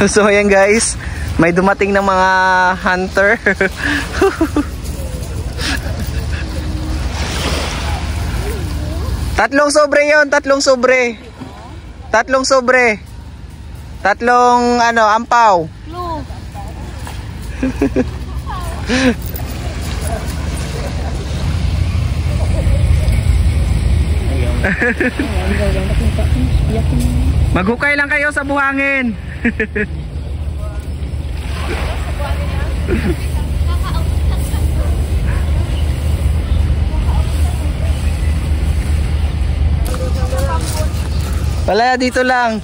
So ayan guys, may dumating ng mga hunter. Tatlong sobre yon, tatlong sobre. Tatlong sobre. Tatlong ano, ampaw. Maghukay lang kayo sa buhangin. Wala, dito lang.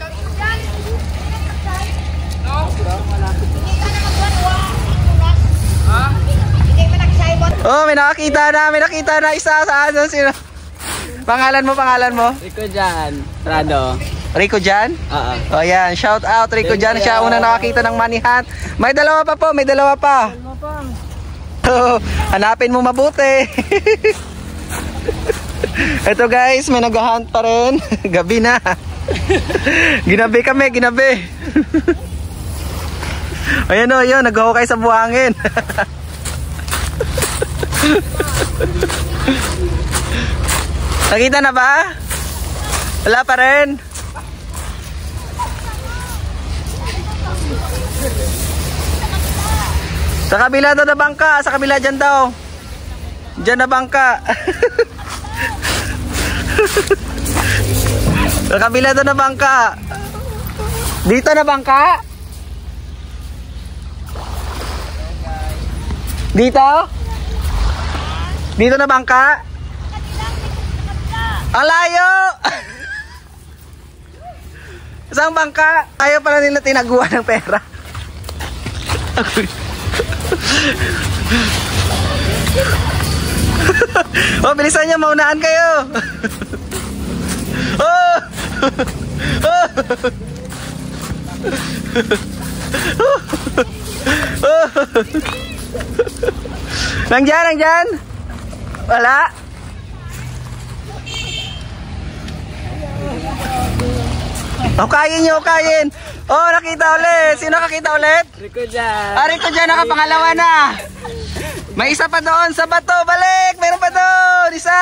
Oh, may nakakita na isa sa ano sino. Pangalan mo? Rico Jan, Prado. Rico Jan? Oo. Oh, yan. Shout out Rico Jan. Siya unang nakakita ng money hunt. May dalawa pa po, may dalawa pa. Oh, hanapin mo mabuti. Ito guys, may nag-hunt pa rin. Gabi na. Ginabi kami, ginabi. Ayan o, yun, nag-hukay sa buhangin. Nakita na ba? Wala pa rin. Sa kabila daw na bangka, sa kabila dyan daw. Dyan na bangka. Sa kabila daw na bangka. Dito na bangka? Dito? Dito na bangka? Ang layo! Saan bangka? Ayaw pala nila tinaguan ng pera. Oh, bilisan nyo, maunahan kayo. Oh! Oh! Oh! Nandyan? Wala? Hukayin nyo, hukayin. Oh, nakita ulit. Sino nakakita ulit? Rico Jan. Ah, Rico Jan, nakapangalawa na. May isa pa doon sa bato. Balik! Meron pa doon. Isa.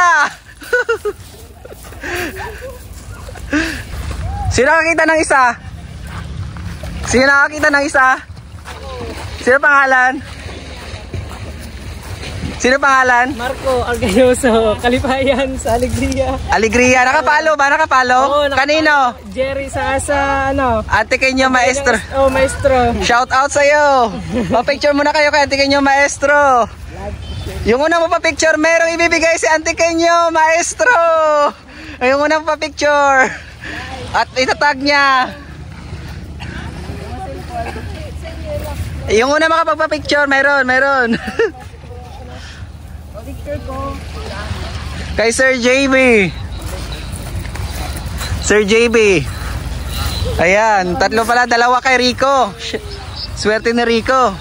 Sino nakakita ng isa? Sino nakakita ng isa? Sino pangalan? Sino pangalan? Marco Argayoso, Kalipayan sa Alegria. Alegria. Nakapalo ba? Nakapalo? Oo, kanino? Jerry sa ano? Ate Kenyo Maestro. Oh, maestro. Shout out sa'yo. Pa-picture muna kayo kay Ate Kenyo Maestro. Yung una mo pa-picture, merong ibibigay si Ate Kenyo Maestro. Yung una mo pa-picture. At itatag niya. Yung una makapagpa-picture, meron. Picture ko. Kay Sir JB. Sir JB. Ayan, tatlo pala, dalawa kay Rico. Swerte ni Rico.